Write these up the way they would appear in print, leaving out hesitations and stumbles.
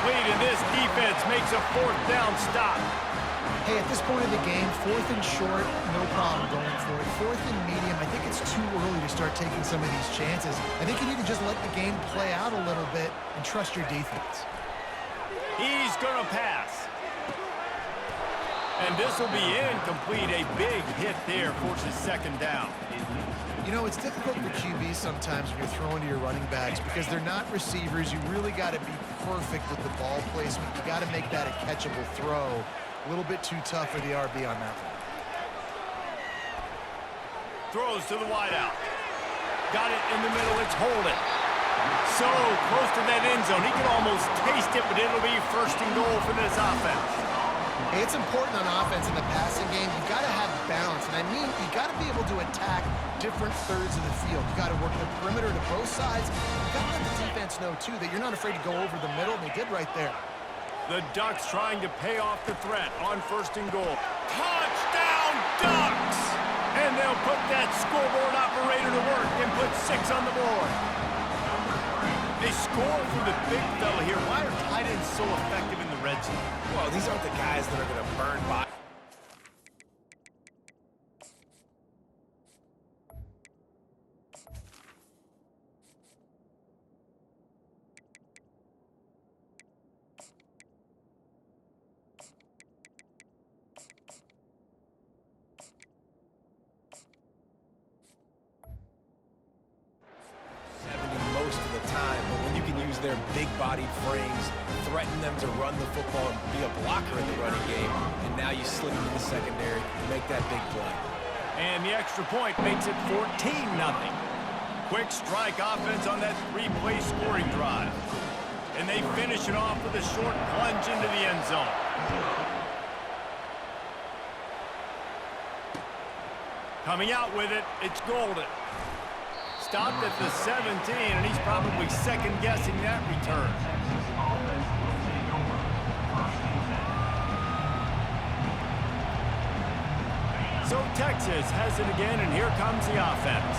incomplete, and this defense makes a fourth down stop. Hey, at this point of the game, fourth and short, no problem going for it. Fourth and medium, I think it's too early to start taking some of these chances. I think you need to just let the game play out a little bit and trust your defense. He's going to pass. And this will be incomplete. A big hit there, forces second down. You know, it's difficult for QBs sometimes when you're throwing to your running backs because they're not receivers. You really got to be perfect with the ball placement. You got to make that a catchable throw. A little bit too tough for the RB on that one. Throws to the wideout. Got it in the middle. It's Holden. So close to that end zone. He can almost taste it, but it'll be first and goal for this offense. Hey, it's important on offense in the passing game. You've got to have balance. And I mean, you got to be able to attack different thirds of the field. You got to work the perimeter to both sides. You got to let the defense know, too, that you're not afraid to go over the middle, and they did right there. The Ducks trying to pay off the threat on first and goal. Touchdown, Ducks! And they'll put that scoreboard operator to work and put 6 on the board. They score from the big fella here. Why are tight ends so effective in the red zone? Well, these aren't the guys that are going to burn by. Most of the time, but when you can use their big-bodied frames, threaten them to run the football and be a blocker in the running game, and now you slip into the secondary, make that big play. And the extra point makes it 14-0. Quick strike offense on that 3-play scoring drive. And they finish it off with a short plunge into the end zone. Coming out with it, it's Golden. Stopped at the 17, and he's probably second-guessing that return. So Texas has it again, and here comes the offense.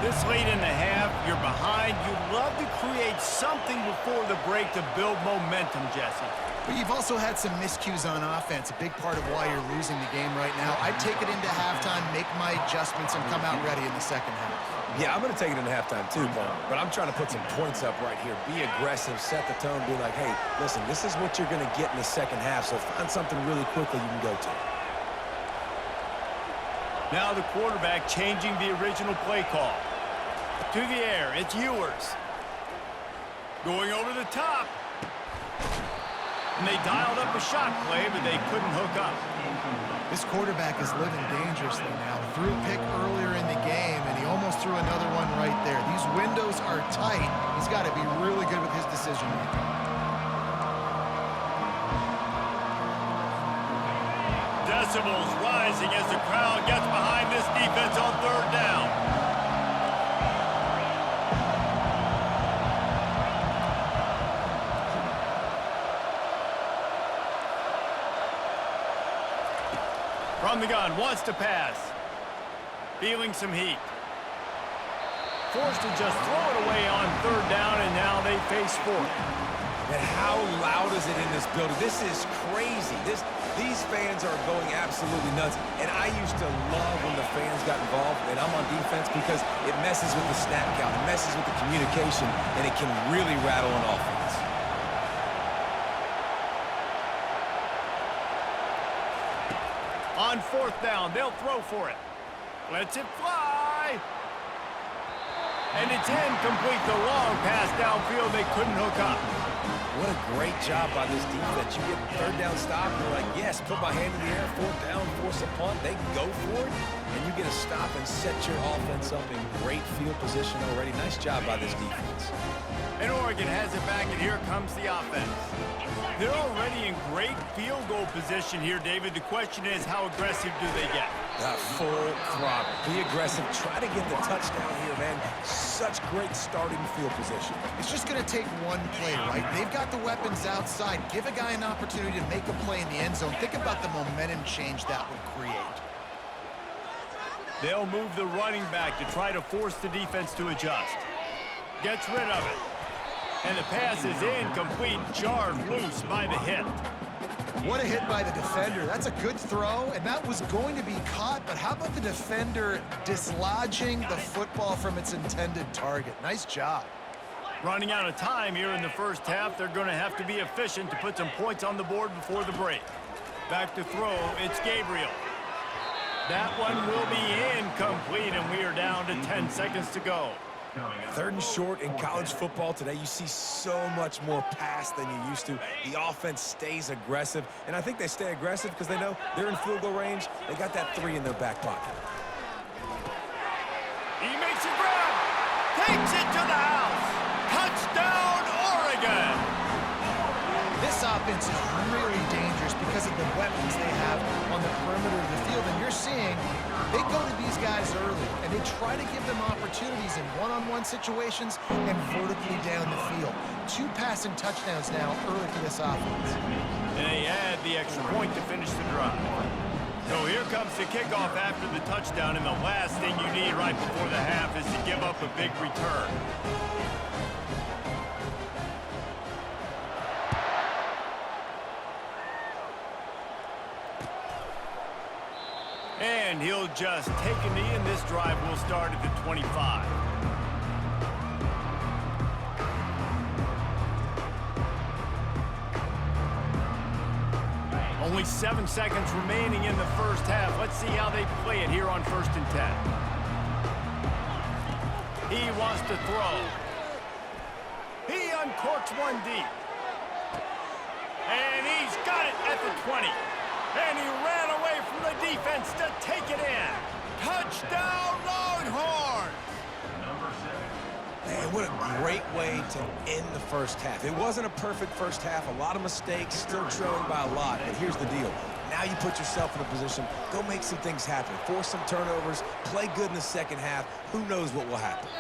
This late in the half, you're behind. You'd love to create something before the break to build momentum, Jesse. But you've also had some miscues on offense, a big part of why you're losing the game right now. I'd take it into halftime, make my adjustments, and come out ready in the second half. Yeah, I'm going to take it into halftime too, Paul. But I'm trying to put some points up right here. Be aggressive, set the tone, be like, hey, listen, this is what you're going to get in the second half, so find something really quickly you can go to. Now the quarterback changing the original play call. To the air, it's Ewers. Going over the top. And they dialed up a shot play, but they couldn't hook up. This quarterback is living dangerously now. Threw a pick earlier in the game, and he almost threw another one right there. These windows are tight. He's got to be really good with his decision-making. Decibels rising as the crowd gets behind this defense on third down. From the gun, wants to pass. Feeling some heat. Forced to just throw it away on third down, and now they face fourth. And how loud is it in this building? This is crazy. These fans are going absolutely nuts. And I used to love when the fans got involved, and I'm on defense because it messes with the snap count. It messes with the communication, and it can really rattle an offense. On fourth down, they'll throw for it. Lets it fly. And it's incomplete. The long pass downfield, they couldn't hook up. What a great job by this defense. You get third down stop, and you're like, yes, put my hand in the air, fourth down, force a punt. They go for it, and you get a stop and set your offense up in great field position already. Nice job by this defense. And Oregon has it back, and here comes the offense. They're already in great field goal position here, David. The question is, how aggressive do they get? Full throttle. Be aggressive. Try to get the touchdown here, man. Such great starting field position. It's just going to take one play, right? They've got the weapons outside. Give a guy an opportunity to make a play in the end zone. Think about the momentum change that would create. They'll move the running back to try to force the defense to adjust. Gets rid of it. And the pass is incomplete, jarred loose by the hit. What a hit by the defender. That's a good throw, and that was going to be caught, but how about the defender dislodging the football from its intended target? Nice job. Running out of time here in the first half, they're going to have to be efficient to put some points on the board before the break. Back to throw, it's Gabriel. That one will be incomplete, and we are down to 10 seconds to go. 3rd and short in college football today. You see so much more pass than you used to. The offense stays aggressive, and I think they stay aggressive because they know they're in field goal range. They got that 3 in their back pocket. He makes a grab, takes it to the house. Touchdown, Oregon! This offense is really dangerous because of the weapons they have on the perimeter of the field, and you're seeing they go to these guys early, and they try to give them opportunities in one-on-one situations and vertically down the field. 2 passing touchdowns now early for this offense. And they add the extra point to finish the drive. So here comes the kickoff after the touchdown, and the last thing you need right before the half is to give up a big return. And he'll just take a knee, and this drive will start at the 25. Only 7 seconds remaining in the first half. Let's see how they play it here on 1st and 10. He wants to throw. He uncorks one deep. And he's got it at the 20. And he ran away from the defense to take it in. Touchdown, Longhorns! Man, what a great way to end the first half. It wasn't a perfect first half. A lot of mistakes, still trailing by a lot. But here's the deal. Now you put yourself in a position, go make some things happen. Force some turnovers, play good in the second half. Who knows what will happen?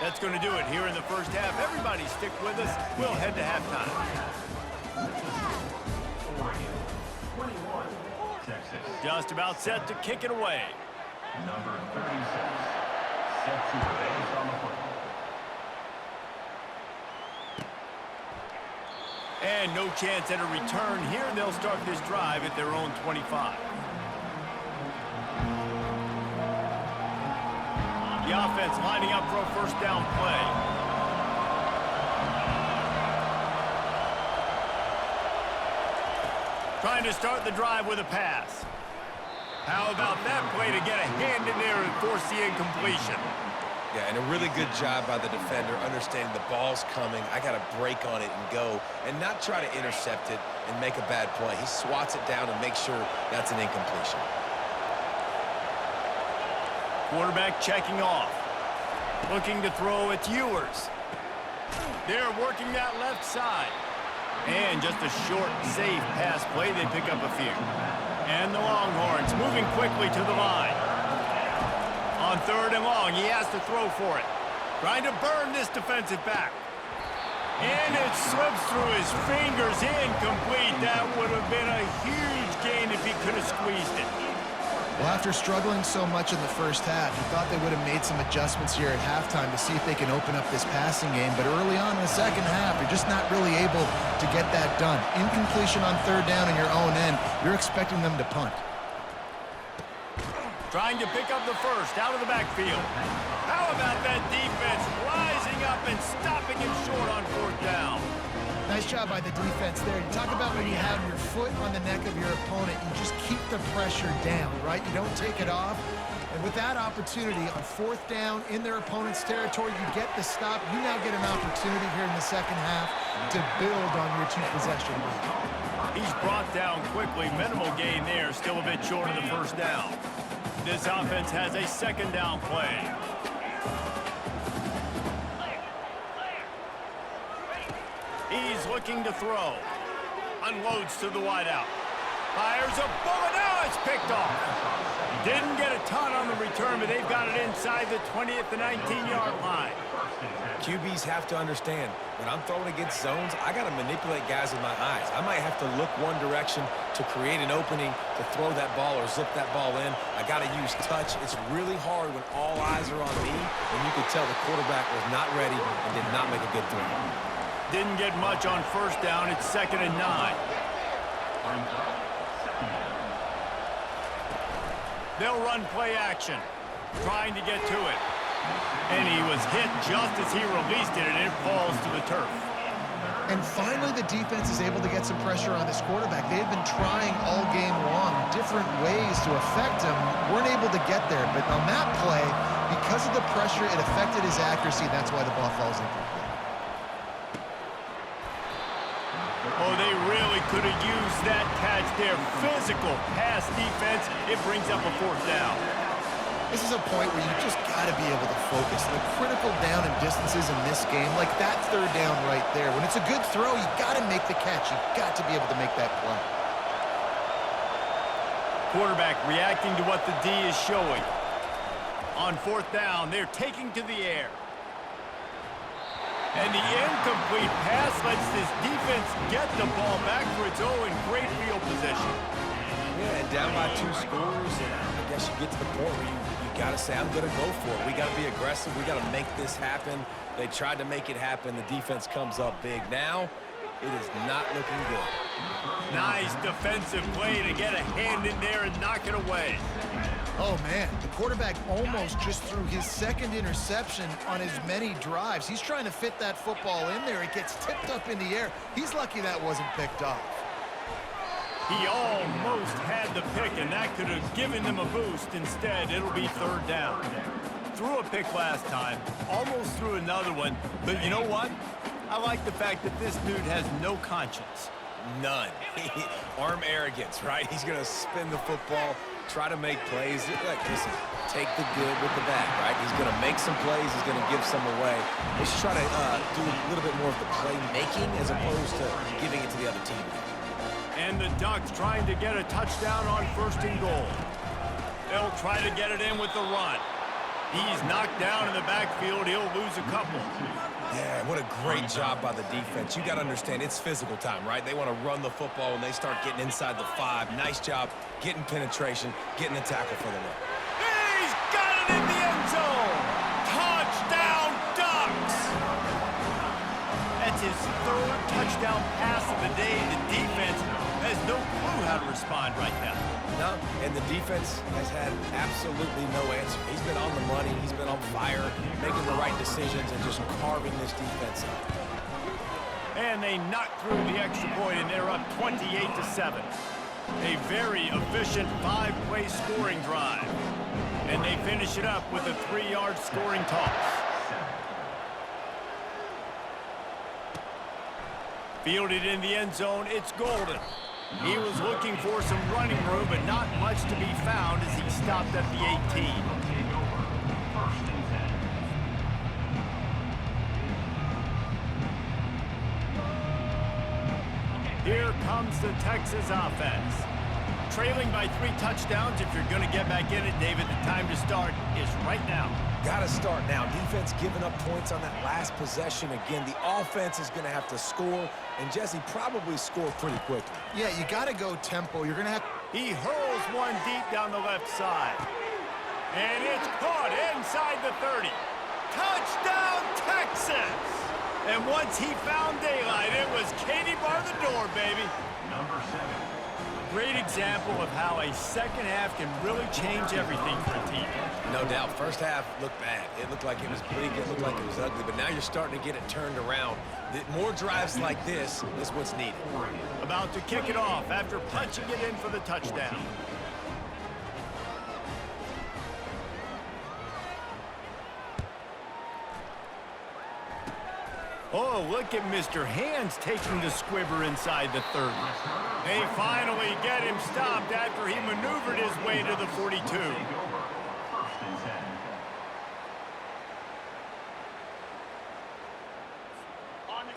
That's going to do it here in the first half. Everybody stick with us. We'll head to halftime. Just about set to kick it away. Number 36, set to advance on the football. And no chance at a return here. They'll start this drive at their own 25. The offense lining up for a first down play. Trying to start the drive with a pass. How about that play to get a hand in there and force the incompletion? Yeah, and a really good job by the defender, understanding the ball's coming. I got to break on it and go, and not try to intercept it and make a bad play. He swats it down and makes sure that's an incompletion. Quarterback checking off. Looking to throw, it's Ewers. They're working that left side. And just a short, safe pass play, they pick up a few. And the Longhorns moving quickly to the line. On 3rd and long, he has to throw for it. Trying to burn this defensive back. And it slips through his fingers, incomplete. That would have been a huge gain if he could have squeezed it. Well, after struggling so much in the first half, you thought they would have made some adjustments here at halftime to see if they can open up this passing game. But early on in the second half, you're just not really able to get that done. Incompletion on 3rd down in your own end, you're expecting them to punt. Trying to pick up the first out of the backfield. How about that defense rising up and stopping him short on 4th down? Nice job by the defense there. You talk about when you have your foot on the neck of your opponent, you just keep the pressure down, right? You don't take it off. And with that opportunity on 4th down in their opponent's territory, you get the stop. You now get an opportunity here in the second half to build on your 2-possession lead. He's brought down quickly. Minimal gain there. Still a bit short of the 1st down. This offense has a 2nd down play. He's looking to throw. Unloads to the wideout. Fires a bullet. Now it's picked off. Didn't get a ton on the return, but they've got it inside the 20 at the 19-yard line. QBs have to understand, when I'm throwing against zones, I got to manipulate guys with my eyes. I might have to look one direction to create an opening to throw that ball or zip that ball in. I got to use touch. It's really hard when all eyes are on me, and you could tell the quarterback was not ready and did not make a good throw. Didn't get much on first down. It's 2nd and 9. They'll run play action, trying to get to it. And he was hit just as he released it, and it falls to the turf. And finally, the defense is able to get some pressure on this quarterback. They had been trying all game long different ways to affect him. Weren't able to get there. But on that play, because of the pressure, it affected his accuracy. That's why the ball falls incomplete. Oh, they really could have used that catch there. Physical pass defense. It brings up a 4th down. This is a point where you just got to be able to focus. The critical down and distances in this game, like that 3rd down right there. When it's a good throw, you got to make the catch. You got to be able to make that play. Quarterback reacting to what the D is showing. On 4th down, they're taking to the air. And the incomplete pass lets this defense get the ball back for its own great field position. Yeah, and down by 2 scores, and I guess you get to the point where you got to say, I'm going to go for it. We got to be aggressive. We got to make this happen. They tried to make it happen. The defense comes up big. Now, it is not looking good. Nice defensive play to get a hand in there and knock it away. Oh, man, the quarterback almost just threw his 2nd interception on as many drives. He's trying to fit that football in there. It gets tipped up in the air. He's lucky that wasn't picked off. He almost had the pick, and that could have given them a boost. Instead, it'll be 3rd down. Threw a pick last time, almost threw another one. But you know what? I like the fact that this dude has no conscience. None. Arm arrogance, right? He's going to spin the football, try to make plays. Like, listen, take the good with the bad, right? He's going to make some plays. He's going to give some away. Let's try to do a little bit more of the playmaking as opposed to giving it to the other team. And the Ducks trying to get a touchdown on 1st and goal. They'll try to get it in with the run. He's knocked down in the backfield. He'll lose a couple. Yeah, what a great job by the defense. You got to understand, it's physical time, right? They want to run the football when they start getting inside the 5. Nice job getting penetration, getting the tackle for the win. He's got it in the end zone. Touchdown, Ducks. That's his 3rd touchdown pass of the day. The defense has no clue how to respond right now. No, and the defense has had absolutely no answer. He's been on the money. He's been on fire, making the right decisions and just carving this defense up. And they knock through the extra point, and they're up 28-7. A very efficient 5-play scoring drive. And they finish it up with a 3-yard scoring toss. Fielded in the end zone, it's Golden. He was looking for some running room, but not much to be found as he stopped at the 18. Here comes the Texas offense. Trailing by 3 touchdowns. If you're going to get back in it, David, the time to start is right now. Got to start now. Defense giving up points on that last possession. Again, the offense is going to have to score, and Jesse probably score pretty quickly. Yeah, you got to go tempo. You're going to have... He hurls one deep down the left side. And it's caught inside the 30. Touchdown, Texas! And once he found daylight, it was Katie bar the door, baby. Number 7. Great example of how a second half can really change everything for a team. No doubt. First half looked bad. It looked like it was bleak. It looked like it was ugly. But now you're starting to get it turned around. More drives like this is what's needed. About to kick it off after punching it in for the touchdown. Oh, look at Mr. Hands taking the squibber inside the 30. They finally get him stopped after he maneuvered his way to the 42.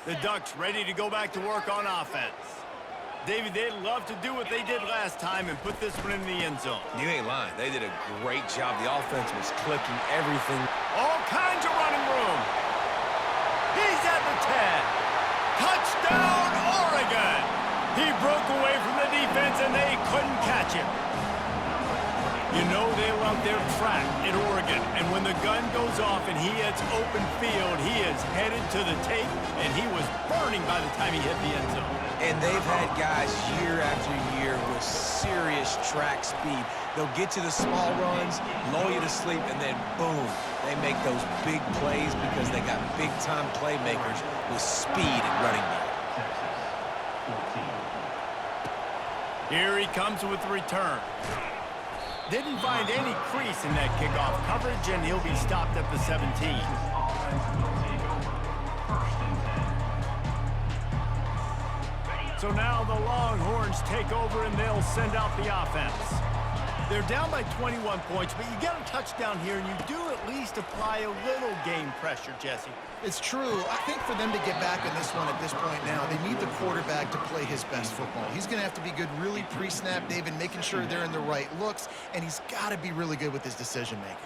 The Ducks ready to go back to work on offense. David, they'd love to do what they did last time and put this one in the end zone. You ain't lying. They did a great job. The offense was clicking everything. All kinds of running room. He's at the 10. Touchdown, Oregon. He broke away from the defense, and they couldn't catch him. You know they love their track at Oregon, and when the gun goes off and he hits open field, he is headed to the tape, and he was burning by the time he hit the end zone. And they've had guys year after year with serious track speed. They'll get you the small runs, lull you to sleep, and then boom, they make those big plays because they got big-time playmakers with speed at running back. Here he comes with the return. Didn't find any crease in that kickoff coverage, and he'll be stopped at the 17. So now the Longhorns take over, and they'll send out the offense. They're down by 21 points, but you get a touchdown here, and you do at least apply a little game pressure, Jesse. It's true. I think for them to get back in this one at this point now, they need the quarterback to play his best football. He's going to have to be good really pre-snap, David, making sure they're in the right looks, and he's got to be really good with his decision-making.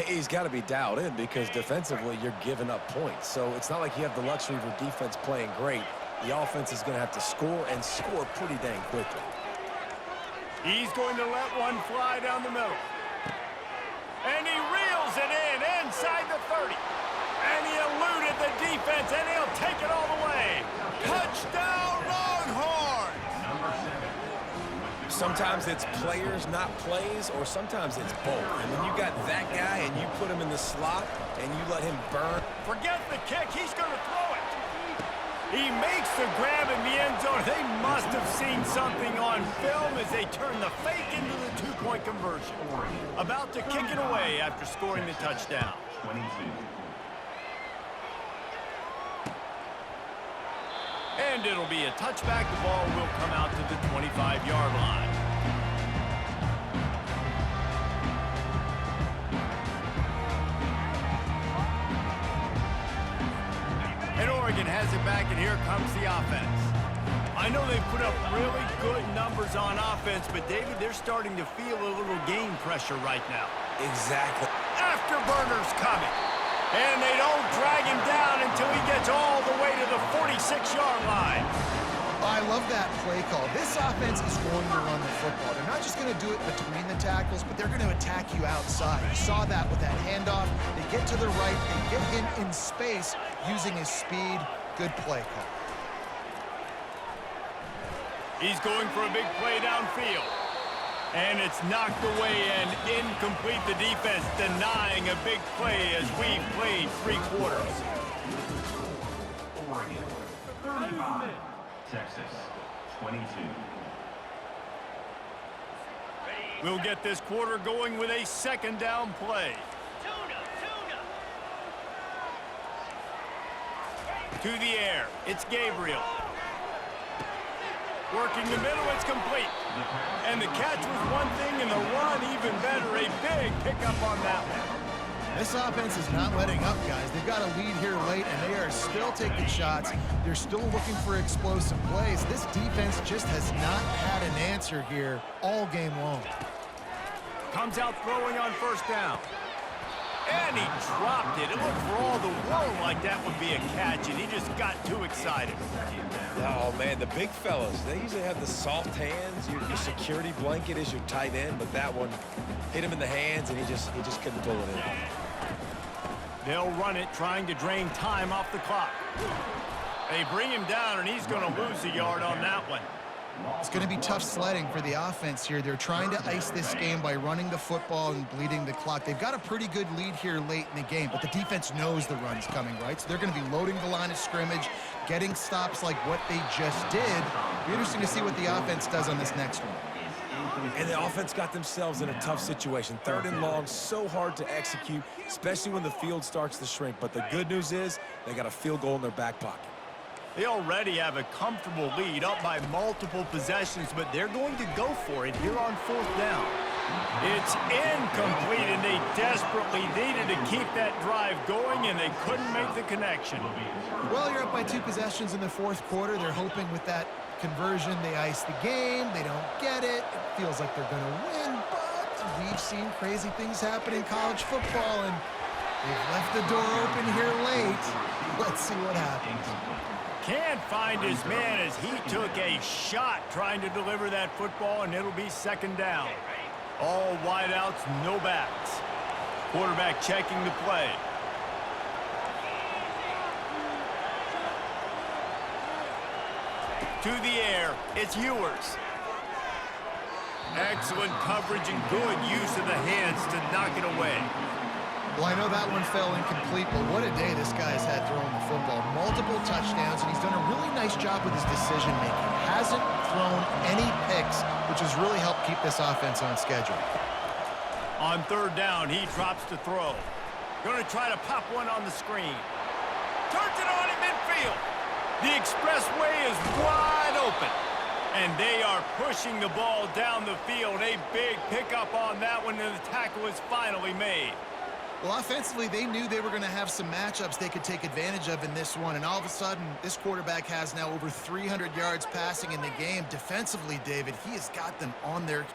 He's got to be dialed in because defensively you're giving up points. So it's not like you have the luxury of your defense playing great. The offense is going to have to score and score pretty dang quickly. He's going to let one fly down the middle. And he reels it in inside the 30. And he eluded the defense, and he'll take it all the way. Touchdown, Longhorns! Sometimes it's players, not plays, or sometimes it's both. And when you got that guy and you put him in the slot and you let him burn. Forget the kick. He's going to throw it. He makes the grab in the end zone. They must have seen something on film as they turn the fake into the two-point conversion. About to kick it away after scoring the touchdown. 22. And it'll be a touchback. The ball will come out to the 25-yard line. And Oregon has it back, and here comes the offense. I know they've put up really good numbers on offense, but David, they're starting to feel a little game pressure right now. Exactly. Afterburners coming. And they don't drag him down until he gets all the way to the 46-yard line. I love that play call. This offense is going to run the football. They're not just going to do it between the tackles, but they're going to attack you outside. You saw that with that handoff. They get to the right. They get him in space using his speed. Good play call. He's going for a big play downfield. And it's knocked away and incomplete. The defense denying a big play as we've played 3 quarters. Oregon, 35. Texas, 22. We'll get this quarter going with a second down play. To the air, it's Gabriel. Working the middle, it's complete. And the catch was one thing, and the run even better. A big pickup on that one. This offense is not letting up, guys. They've got a lead here late, and they are still taking shots. They're still looking for explosive plays. This defense just has not had an answer here all game long. Comes out throwing on first down. And he dropped it. It looked for all the world like that would be a catch, and he just got too excited. Oh, man, the big fellas, they usually have the soft hands. Your security blanket is your tight end, but that one hit him in the hands, and he just couldn't pull it in. They'll run it, trying to drain time off the clock. They bring him down, and he's going to lose a yard on that one. It's going to be tough sledding for the offense here. They're trying to ice this game by running the football and bleeding the clock. They've got a pretty good lead here late in the game, but the defense knows the run's coming, right? So they're going to be loading the line of scrimmage, getting stops like what they just did. It'll be interesting to see what the offense does on this next one. And the offense got themselves in a tough situation. 3rd and long, so hard to execute, especially when the field starts to shrink. But the good news is they got a field goal in their back pocket. They already have a comfortable lead, up by multiple possessions, but they're going to go for it here on 4th down. It's incomplete, and they desperately needed to keep that drive going, and they couldn't make the connection. Well, you're up by 2 possessions in the 4th quarter. They're hoping with that conversion they ice the game. They don't get it. It feels like they're going to win, but we've seen crazy things happen in college football, and they've left the door open here late. Let's see what happens. Can't find his man as he took a shot trying to deliver that football, and it'll be 2nd down. All wideouts, no backs. Quarterback checking the play. To the air, it's Ewers. Excellent coverage and good use of the hands to knock it away. Well, I know that one fell incomplete, but what a day this guy's had throwing the football. Multiple touchdowns, and he's done a really nice job with his decision-making. Hasn't thrown any picks, which has really helped keep this offense on schedule. On third down, he drops to throw. Going to try to pop one on the screen. Turns it on in midfield. The expressway is wide open. And they are pushing the ball down the field. A big pickup on that one, and the tackle is finally made. Well, offensively, they knew they were going to have some matchups they could take advantage of in this one, and all of a sudden, this quarterback has now over 300 yards passing in the game. Defensively, David, he has got them on their...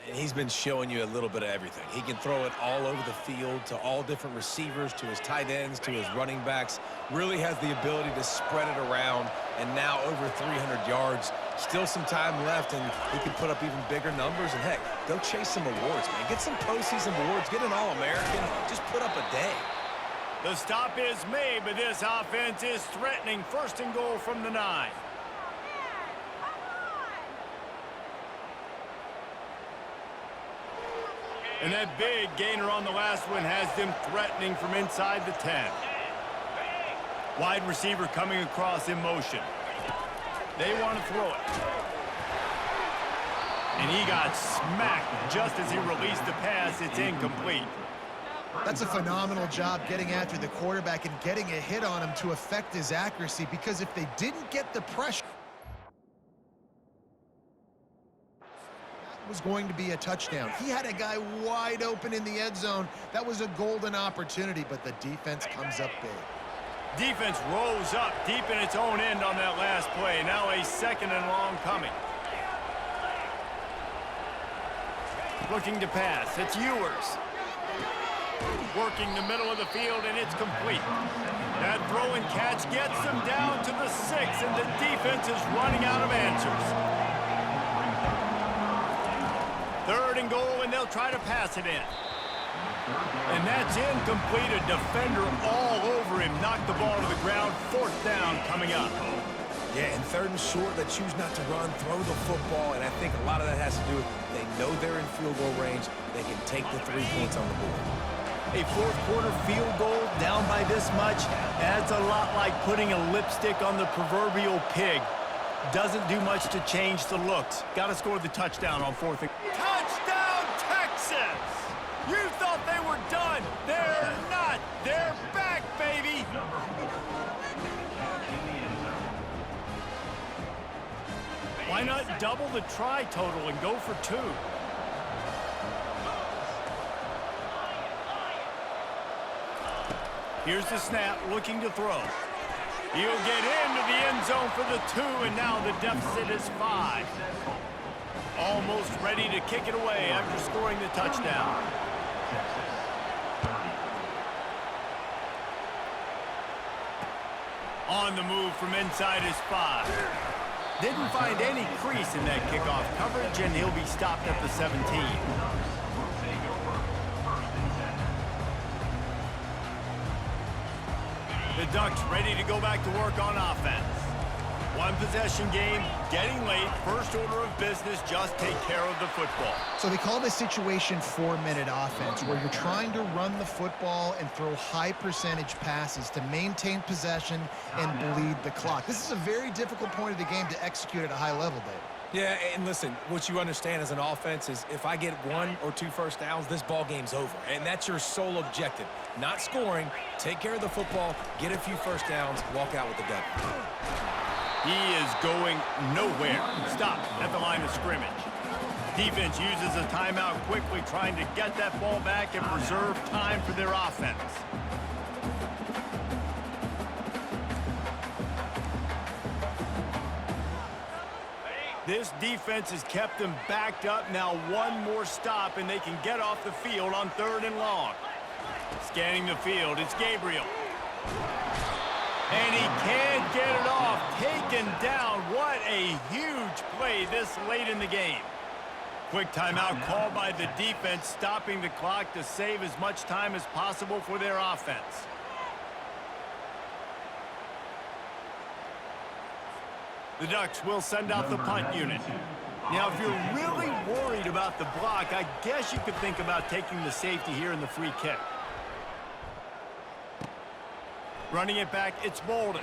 And he's been showing you a little bit of everything. He can throw it all over the field to all different receivers, to his tight ends, to his running backs. Really has the ability to spread it around, and now over 300 yards. Still some time left, and he can put up even bigger numbers. And, heck, go chase some awards, man. Get some postseason awards. Get an All-American. Just put up a day. The stop is made, but this offense is threatening. First and goal from the 9. And that big gainer on the last one has them threatening from inside the 10. Wide receiver coming across in motion. They want to throw it. And he got smacked just as he released the pass. It's incomplete. That's a phenomenal job getting after the quarterback and getting a hit on him to affect his accuracy, because if they didn't get the pressure, was going to be a touchdown. He had a guy wide open in the end zone. That was a golden opportunity, but the defense comes up big. Defense rose up deep in its own end on that last play. Now a second and long coming. Looking to pass. It's Ewers. Working the middle of the field, and it's complete. That throw and catch gets them down to the 6, and the defense is running out of answers. Third and goal, and they'll try to pass it in. And that's incomplete. A defender all over him. Knocked the ball to the ground. Fourth down coming up. Yeah, and third and short, they choose not to run, throw the football, and I think a lot of that has to do with they know they're in field goal range. They can take the 3 points on the board. A fourth quarter field goal down by this much, that's a lot like putting a lipstick on the proverbial pig. Doesn't do much to change the looks. Got to score the touchdown on fourth. Touchdown, Texas! You thought they were done. They're not. They're back, baby. Why not double the try total and go for 2? Here's the snap, looking to throw. He'll get into the end zone for the 2, and now the deficit is 5. Almost ready to kick it away after scoring the touchdown. On the move from inside his 5. Didn't find any crease in that kickoff coverage, and he'll be stopped at the 17. The Ducks ready to go back to work on offense. One possession game, getting late, first order of business, just take care of the football. So they call this situation 4-minute offense, where you're trying to run the football and throw high percentage passes to maintain possession and bleed the clock. This is a very difficult point of the game to execute at a high level, Dave. Yeah, and listen, what you understand as an offense is if I get 1 or 2 first downs, this ball game's over. And that's your sole objective. Not scoring, take care of the football, get a few first downs, walk out with the W. He is going nowhere. Stop at the line of scrimmage. Defense uses a timeout quickly, trying to get that ball back and preserve time for their offense. This defense has kept them backed up. Now one more stop, and they can get off the field on 3rd and long. Scanning the field, it's Gabriel. And he can't get it off. Taken down. What a huge play this late in the game. Quick timeout called by the defense, stopping the clock to save as much time as possible for their offense. The Ducks will send out the punt unit. Now, if you're really worried about the block, I guess you could think about taking the safety here in the free kick. Running it back, it's Bolden.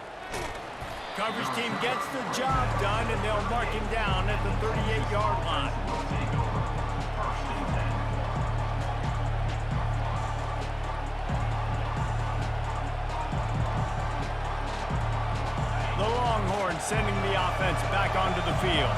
Coverage team gets the job done, and they'll mark him down at the 38-yard line. The Longhorns sending the offense back onto the field.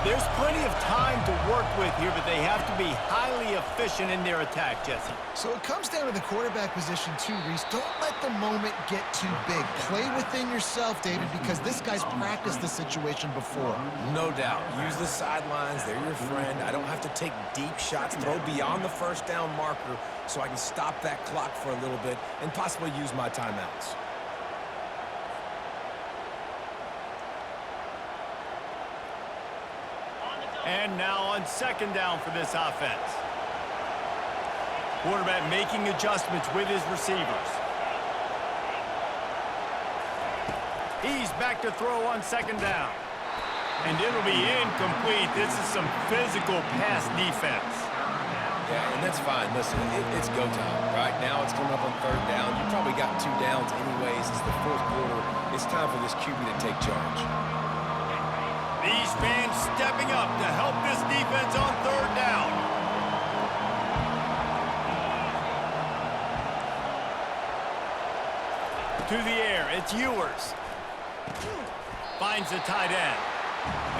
There's plenty of time to work with here, but they have to be highly efficient in their attack, Jesse. So it comes down to the quarterback position too, Reese. Don't let the moment get too big. Play within yourself, David, because this guy's practiced this situation before. No doubt. Use the sidelines. They're your friend. I don't have to take deep shots. Throw beyond the first down marker so I can stop that clock for a little bit and possibly use my timeouts. And now on second down for this offense. Quarterback making adjustments with his receivers. He's back to throw on second down. And it'll be incomplete. This is some physical pass defense. Yeah, and that's fine. Listen, it's go time. Right now it's coming up on third down. You probably got 2 downs anyways. It's the fourth quarter. It's time for this QB to take charge. These fans stepping up to help this defense on third down. To the air, it's Ewers. Finds the tight end.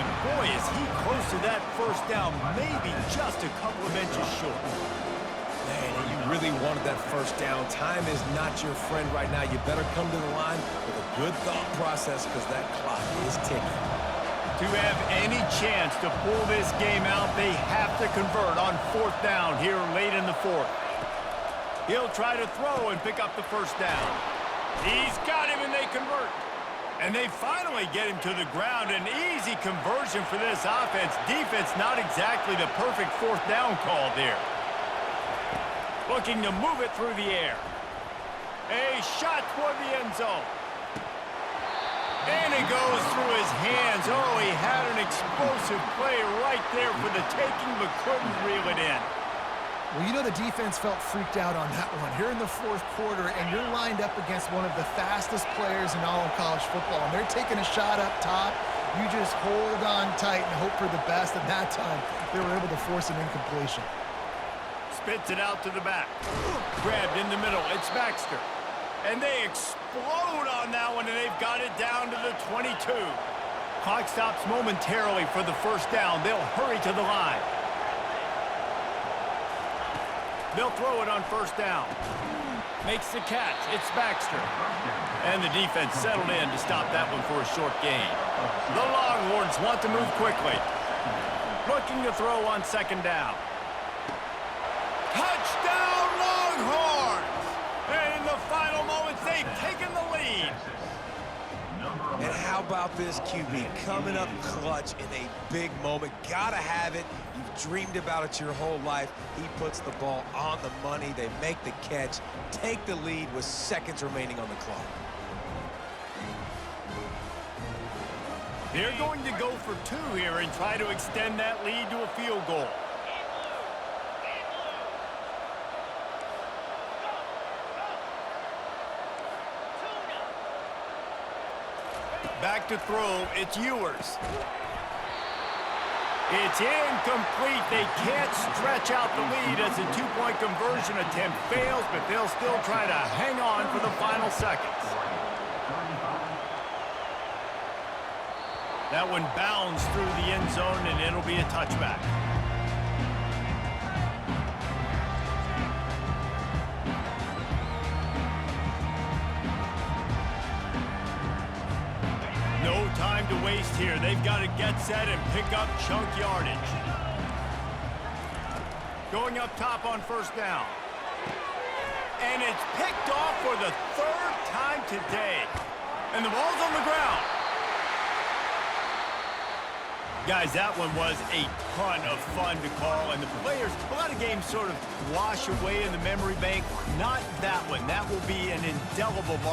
And boy, is he close to that first down, maybe just a couple of inches short. Man, you really wanted that first down. Time is not your friend right now. You better come to the line with a good thought process because that clock is ticking. To have any chance to pull this game out, they have to convert on fourth down here late in the fourth. He'll try to throw and pick up the first down. He's got him and they convert. And they finally get him to the ground. An easy conversion for this offense. Defense not exactly the perfect fourth down call there. Looking to move it through the air. A shot toward the end zone. And it goes through his hands. Oh, he had an explosive play right there for the taking, but couldn't reel it in. Well, you know the defense felt freaked out on that one. You're in the fourth quarter, and you're lined up against one of the fastest players in all of college football, and they're taking a shot up top. You just hold on tight and hope for the best, and that time they were able to force an incompletion. Spits it out to the back. Grabbed in the middle. It's Baxter. And they explode on that one, and they've got it down to the 22. Clock stops momentarily for the first down. They'll hurry to the line. They'll throw it on first down. Makes the catch. It's Baxter. And the defense settled in to stop that one for a short gain. The Longhorns want to move quickly. Looking to throw on second down. Touchdown, Longhorns! And in the final moments, they've taken the lead. And how about this QB coming up clutch in a big moment? Gotta have it. You've dreamed about it your whole life. He puts the ball on the money. They make the catch, take the lead with seconds remaining on the clock. They're going to go for 2 here and try to extend that lead to a field goal. Back to throw, it's Ewers. It's incomplete. They can't stretch out the lead as a 2-point conversion attempt fails, but they'll still try to hang on for the final seconds. That one bounds through the end zone, and it'll be a touchback. No time to waste here. They've got to get set and pick up chunk yardage. Going up top on first down. And it's picked off for the 3rd time today. And the ball's on the ground. Guys, that one was a ton of fun to call, and the players, a lot of games sort of wash away in the memory bank. Not that one. That will be an indelible mark.